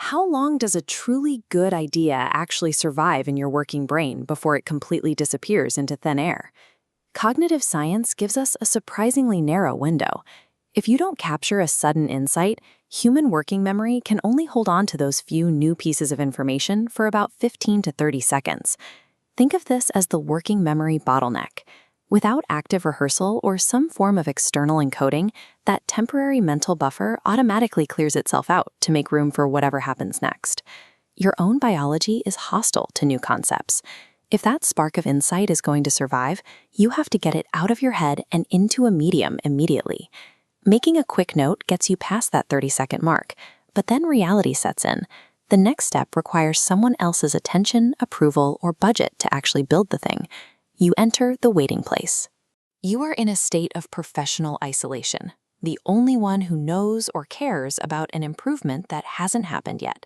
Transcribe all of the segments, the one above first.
how long does a truly good idea actually survive in your working brain before it completely disappears into thin air? Cognitive science gives us a surprisingly narrow window. If you don't capture a sudden insight, human working memory can only hold on to those few new pieces of information for about 15 to 30 seconds. Think of this as the working memory bottleneck. Without active rehearsal or some form of external encoding, that temporary mental buffer automatically clears itself out to make room for whatever happens next. Your own biology is hostile to new concepts. If that spark of insight is going to survive, you have to get it out of your head and into a medium immediately. Making a quick note gets you past that 30-second mark, but then reality sets in. The next step requires someone else's attention, approval, or budget to actually build the thing. You enter the waiting place. You are in a state of professional isolation, the only one who knows or cares about an improvement that hasn't happened yet.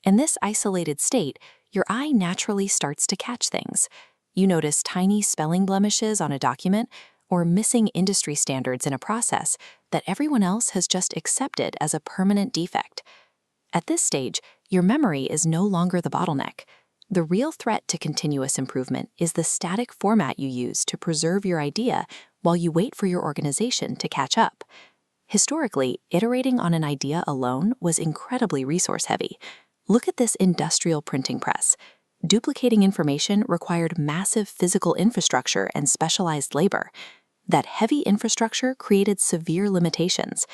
In this isolated state, your eye naturally starts to catch things. You notice tiny spelling blemishes on a document or missing industry standards in a process that everyone else has just accepted as a permanent defect. At this stage, your memory is no longer the bottleneck. The real threat to continuous improvement is the static format you use to preserve your idea while you wait for your organization to catch up. Historically, iterating on an idea alone was incredibly resource-heavy. Look at this industrial printing press. Duplicating information required massive physical infrastructure and specialized labor. That heavy infrastructure created severe limitations.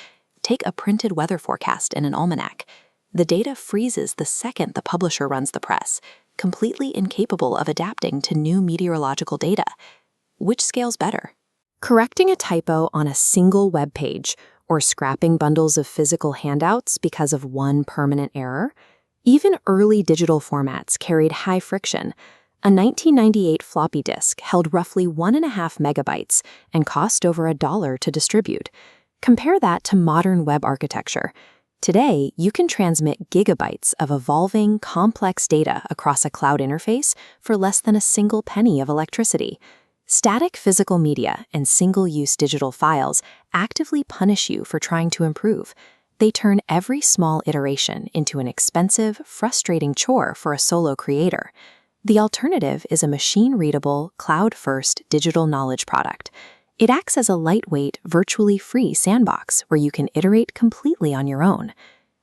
Take a printed weather forecast in an almanac. The data freezes the second the publisher runs the press, completely incapable of adapting to new meteorological data. Which scales better? Correcting a typo on a single web page or scrapping bundles of physical handouts because of one permanent error? Even early digital formats carried high friction. A 1998 floppy disk held roughly 1.5 megabytes and cost over $1 to distribute. Compare that to modern web architecture. Today, you can transmit gigabytes of evolving, complex data across a cloud interface for less than a single penny of electricity. Static physical media and single-use digital files actively punish you for trying to improve. They turn every small iteration into an expensive, frustrating chore for a solo creator. The alternative is a machine-readable, cloud-first digital knowledge product. It acts as a lightweight, virtually free sandbox where you can iterate completely on your own.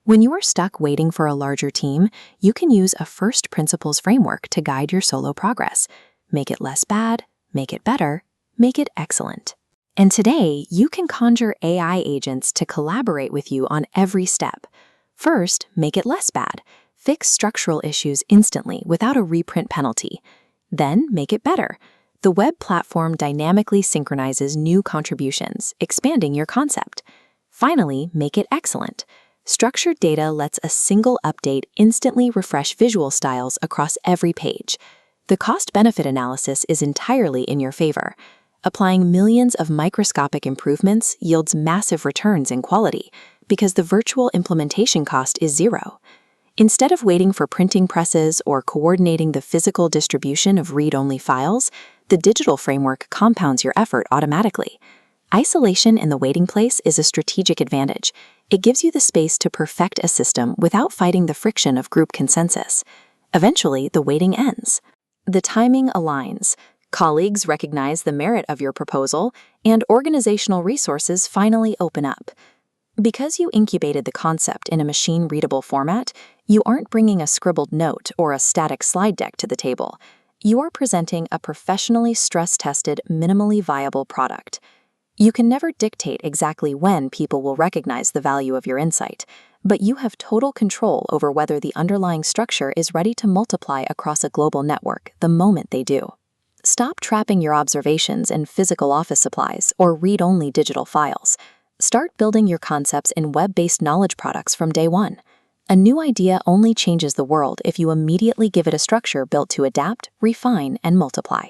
When you are stuck waiting for a larger team, you can use a first principles framework to guide your solo progress. Make it less bad, make it better, make it excellent. And today, you can conjure AI agents to collaborate with you on every step. First, make it less bad. Fix structural issues instantly without a reprint penalty. Then, make it better. The web platform dynamically synchronizes new contributions, expanding your concept. Finally, make it excellent. Structured data lets a single update instantly refresh visual styles across every page. The cost-benefit analysis is entirely in your favor. Applying millions of microscopic improvements yields massive returns in quality because the virtual implementation cost is zero. Instead of waiting for printing presses or coordinating the physical distribution of read-only files, the digital framework compounds your effort automatically. Isolation in the waiting place is a strategic advantage. It gives you the space to perfect a system without fighting the friction of group consensus. Eventually, the waiting ends. The timing aligns. Colleagues recognize the merit of your proposal, and organizational resources finally open up. Because you incubated the concept in a machine-readable format, you aren't bringing a scribbled note or a static slide deck to the table. You are presenting a professionally stress-tested, minimally viable product. You can never dictate exactly when people will recognize the value of your insight, but you have total control over whether the underlying structure is ready to multiply across a global network the moment they do. Stop trapping your observations in physical office supplies or read-only digital files. Start building your concepts in web-based knowledge products from day one. A new idea only changes the world if you immediately give it a structure built to adapt, refine, and multiply.